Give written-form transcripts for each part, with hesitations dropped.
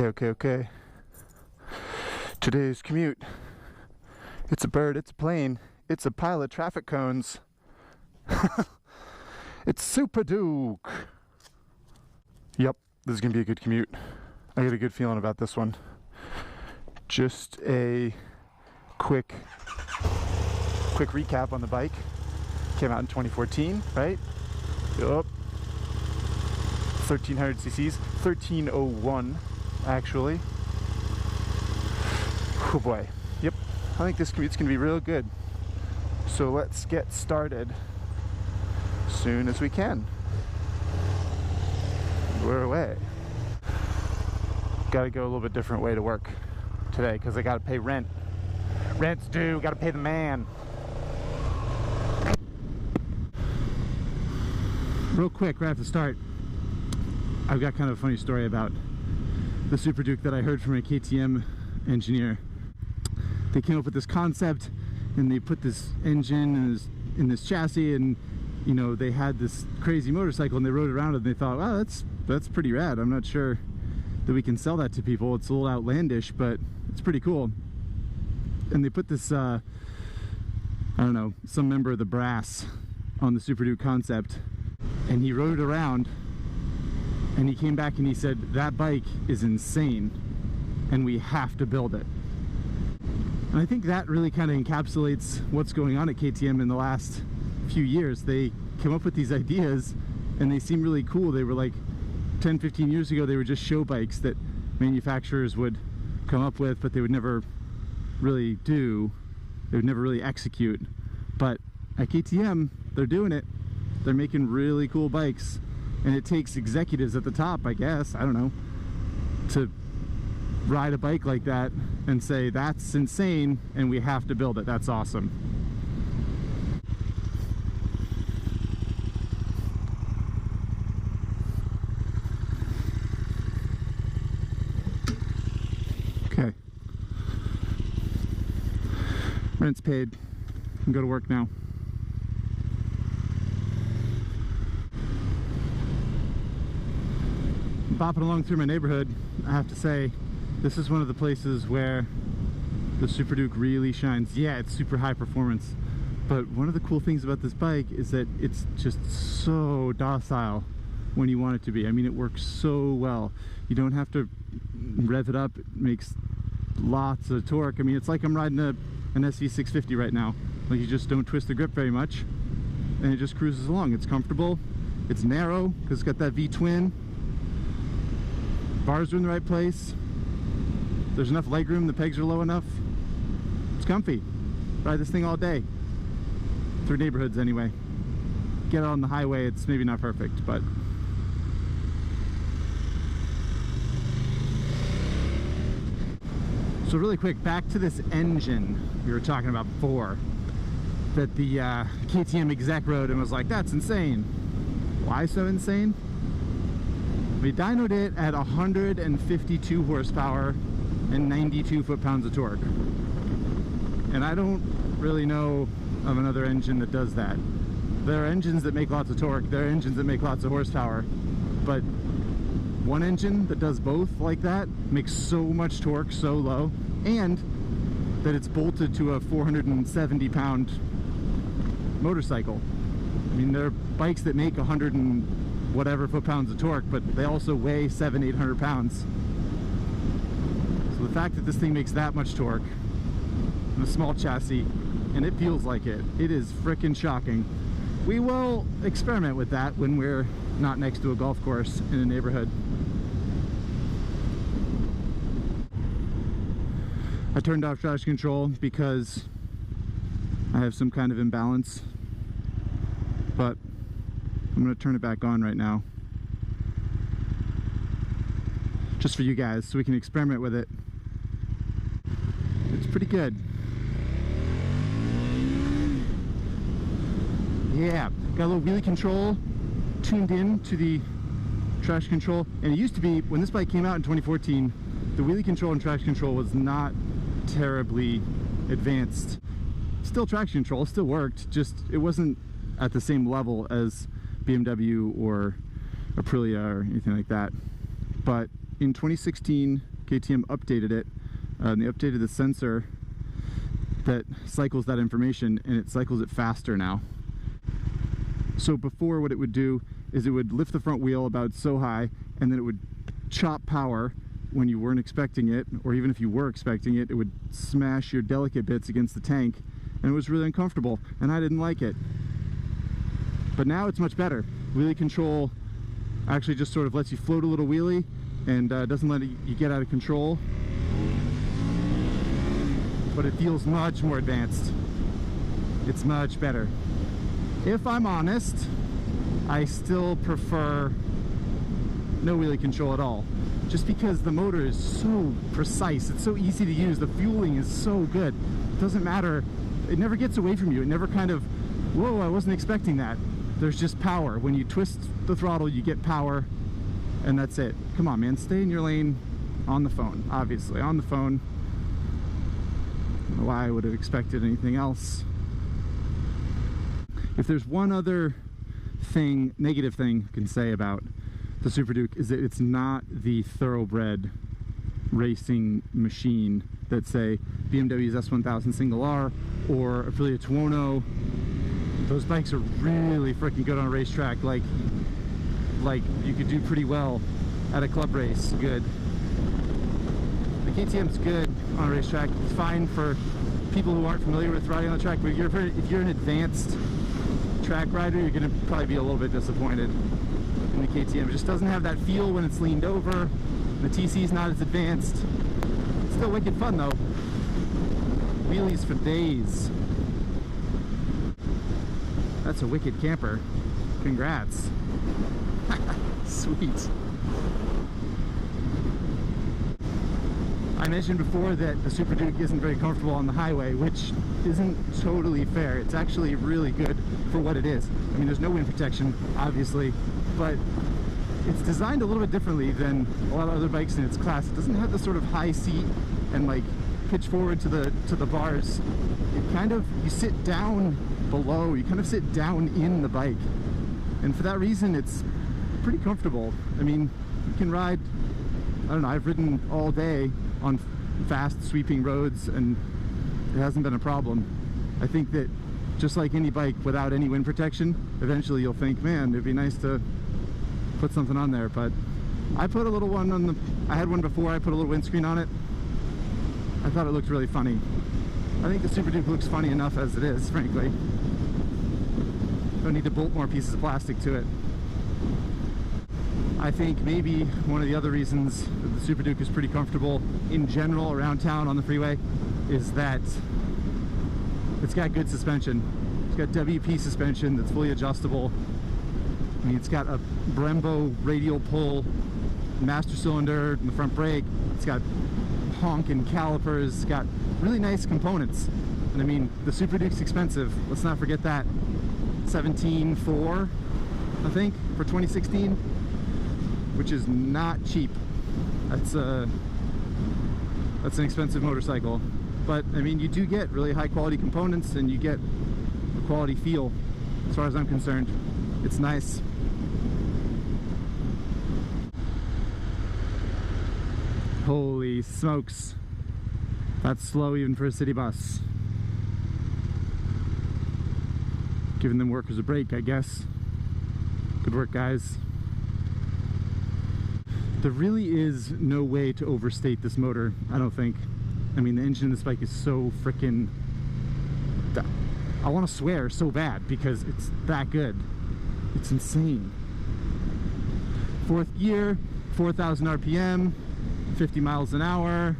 Okay. Today's commute. It's a bird, it's a plane, it's a pile of traffic cones. It's Super Duke. Yep, this is gonna be a good commute. I got a good feeling about this one. Just a quick recap on the bike. Came out in 2014, right? Yup. 1300 cc's, 1301 actually. Oh boy. Yep, I think this commute's gonna be real good. So let's get started as soon as we can. We're away. Gotta go a little bit different way to work today because I gotta pay rent. Rent's due, gotta pay the man. Real quick, right at the start, I've got kind of a funny story about the Super Duke that I heard from a KTM engineer. They came up with this concept and they put this engine in this chassis, and you know, they had this crazy motorcycle and they rode around it and they thought, wow, that's pretty rad. I'm not sure that we can sell that to people. It's a little outlandish, but it's pretty cool. And they put this I don't know, some member of the brass on the Super Duke concept, and he rode it around and he came back and he said, that bike is insane and we have to build it. And I think that really kind of encapsulates what's going on at KTM in the last few years. They come up with these ideas and they seem really cool. They were like 10-15 years ago, they were just show bikes that manufacturers would come up with, but they would never really do. They would never really execute. But at KTM, they're doing it. They're making really cool bikes, and it takes executives at the top, I guess, I don't know, to ride a bike like that and say, that's insane and we have to build it. That's awesome. Okay. Rent's paid. I can go to work now. Bopping along through my neighborhood, I have to say, this is one of the places where the Super Duke really shines. Yeah, it's super high performance, but one of the cool things about this bike is that it's just so docile when you want it to be. I mean, it works so well. You don't have to rev it up. It makes lots of torque. I mean, it's like I'm riding an SV650 right now. Like, you just don't twist the grip very much and it just cruises along. It's comfortable, it's narrow because it's got that V-twin. Bars are in the right place. There's enough leg room, the pegs are low enough. It's comfy. Ride this thing all day. Through neighborhoods anyway. Get it on the highway, it's maybe not perfect, but so really quick, back to this engine we were talking about before that the KTM exec rode and was like, that's insane. Why so insane? We dynoed it at 152 horsepower and 92 foot-pounds of torque. And I don't really know of another engine that does that. There are engines that make lots of torque, there are engines that make lots of horsepower, but one engine that does both like that makes so much torque so low, and that it's bolted to a 470-pound motorcycle. I mean, there are bikes that make 100 and whatever foot-pounds of torque, but they also weigh 700-800 pounds. So the fact that this thing makes that much torque in a small chassis, and it feels like it is frickin' shocking. We will experiment with that when we're not next to a golf course in a neighborhood. I turned off traction control because I have some kind of imbalance, but I'm going to turn it back on right now just for you guys so we can experiment with it. It's pretty good. Yeah, got a little wheelie control tuned in to the traction control, and it used to be, when this bike came out in 2014, the wheelie control and traction control was not terribly advanced. Still traction control, still worked, just it wasn't at the same level as BMW or Aprilia or anything like that. But in 2016, KTM updated it, and they updated the sensor that cycles that information, and it cycles it faster now. So before, what it would do is it would lift the front wheel about so high, and then it would chop power when you weren't expecting it, or even if you were expecting it, it would smash your delicate bits against the tank, and it was really uncomfortable, and I didn't like it. But now it's much better. Wheelie control actually just sort of lets you float a little wheelie, and doesn't let you get out of control. But it feels much more advanced. It's much better. If I'm honest, I still prefer no wheelie control at all. Just because the motor is so precise, it's so easy to use, the fueling is so good. It doesn't matter, it never gets away from you. It never kind of, whoa, I wasn't expecting that. There's just power. When you twist the throttle, you get power, and that's it. Come on, man, stay in your lane on the phone, obviously, on the phone. I don't know why I would have expected anything else. If there's one other thing, negative thing I can say about the Super Duke, is that it's not the thoroughbred racing machine that, say, BMW's S1000 Single R or Aprilia Tuono. Those bikes are really freaking good on a racetrack. Like you could do pretty well at a club race. Good. The KTM's good on a racetrack. It's fine for people who aren't familiar with riding on the track, but if you're an advanced track rider, you're going to probably be a little bit disappointed in the KTM. It just doesn't have that feel when it's leaned over. The TC's not as advanced. It's still wicked fun though. Wheelies for days. That's a wicked camper. Congrats. Sweet. I mentioned before that the Super Duke isn't very comfortable on the highway, which isn't totally fair. It's actually really good for what it is. I mean, there's no wind protection, obviously, but it's designed a little bit differently than a lot of other bikes in its class. It doesn't have the sort of high seat and like pitch forward to the bars. It kind of, you sit down below, you kind of sit down in the bike, and for that reason it's pretty comfortable. I mean, you can ride, I don't know, I've ridden all day on fast sweeping roads and it hasn't been a problem. I think that just like any bike without any wind protection, eventually you'll think, man, it'd be nice to put something on there. But I put a little one on the, I had one before, I put a little windscreen on it. I thought it looked really funny. I think the Super Duke looks funny enough as it is, frankly. Don't need to bolt more pieces of plastic to it. I think maybe one of the other reasons that the Super Duke is pretty comfortable in general around town on the freeway is that it's got good suspension. It's got WP suspension that's fully adjustable. I mean, it's got a Brembo radial pull master cylinder in the front brake. It's got honking calipers. It's got really nice components. And I mean, the Super Duke's expensive. Let's not forget that. $17,400, I think, for 2016. Which is not cheap. That's an expensive motorcycle. But I mean, you do get really high quality components and you get a quality feel as far as I'm concerned. It's nice. Holy smokes. That's slow even for a city bus. Giving them workers a break, I guess. Good work, guys. There really is no way to overstate this motor, I don't think. I mean, the engine in this bike is so freaking... I want to swear so bad because it's that good. It's insane. Fourth gear, 4,000 RPM, 50 miles an hour.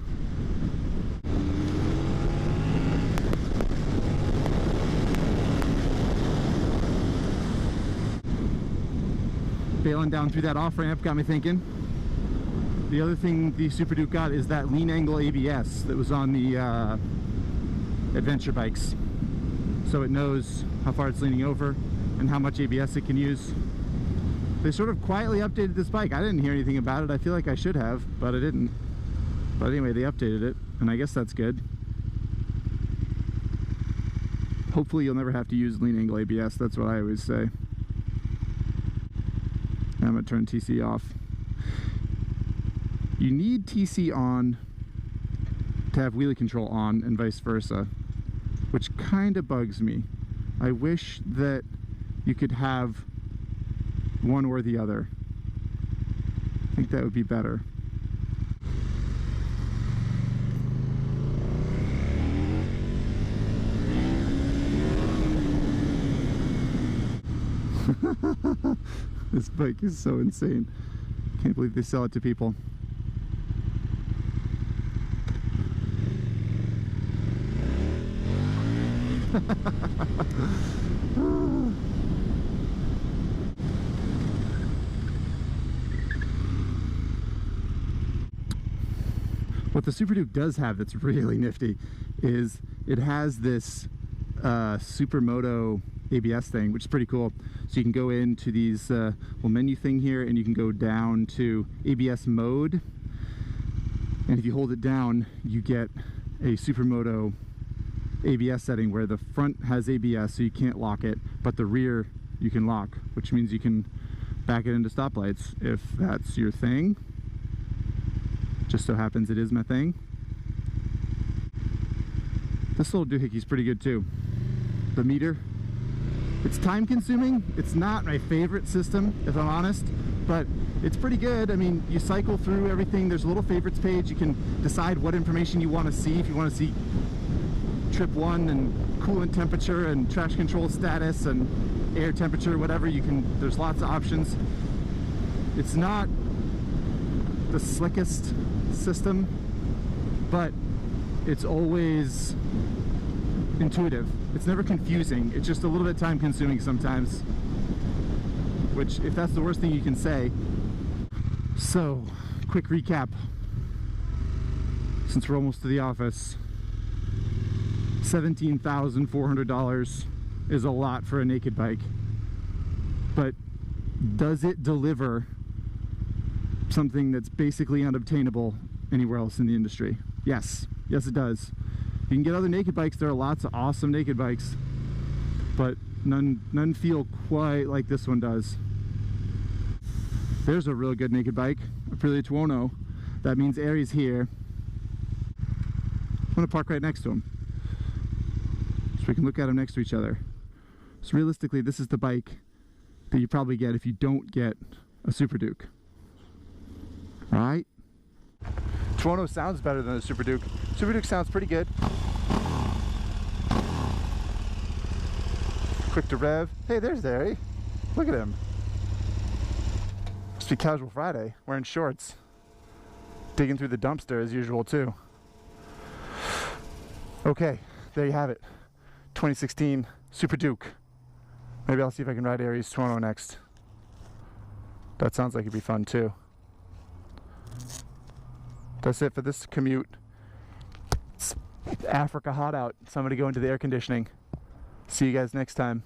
Bailing down through that off-ramp got me thinking. The other thing the Super Duke got is that lean angle ABS that was on the adventure bikes. So it knows how far it's leaning over and how much ABS it can use. They sort of quietly updated this bike. I didn't hear anything about it. I feel like I should have, but I didn't. But anyway, they updated it, and I guess that's good. Hopefully you'll never have to use lean angle ABS. That's what I always say. I'm gonna turn TC off. You need TC on to have wheelie control on and vice versa, which kind of bugs me. I wish that you could have one or the other. I think that would be better. This bike is so insane. Can't believe they sell it to people. What the Super Duke does have that's really nifty is it has this Supermoto ABS thing, which is pretty cool. So you can go into these little menu thing here, and you can go down to ABS mode, and if you hold it down, you get a Supermoto ABS setting where the front has ABS, so you can't lock it, but the rear you can lock, which means you can back it into stoplights if that's your thing. Just so happens it is my thing. This little doohickey's pretty good too. The meter, it's time consuming. It's not my favorite system, if I'm honest, but it's pretty good. I mean, you cycle through everything. There's a little favorites page. You can decide what information you want to see. If you want to see trip 1 and coolant temperature and traction control status and air temperature, whatever, you can, there's lots of options. It's not the slickest system, but it's always intuitive. It's never confusing. It's just a little bit time consuming sometimes, which, if that's the worst thing you can say. So, quick recap. Since we're almost to the office, $17,400 is a lot for a naked bike, but does it deliver something that's basically unobtainable anywhere else in the industry? Yes, yes it does. You can get other naked bikes. There are lots of awesome naked bikes, but none feel quite like this one does. There's a real good naked bike, Aprilia Tuono. That means Aries here. I'm gonna park right next to him so we can look at them next to each other. So realistically, this is the bike that you probably get if you don't get a Super Duke. Right? Tuono sounds better than the Super Duke. Super Duke sounds pretty good. Quick to rev. Hey, there's Ari. Look at him. Must be Casual Friday, wearing shorts. Digging through the dumpster as usual too. Okay, there you have it. 2016 Super Duke. Maybe I'll see if I can ride Ari's Tuono next. That sounds like it'd be fun too. That's it for this commute. It's Africa hot out, so I'm gonna go into the air conditioning. See you guys next time.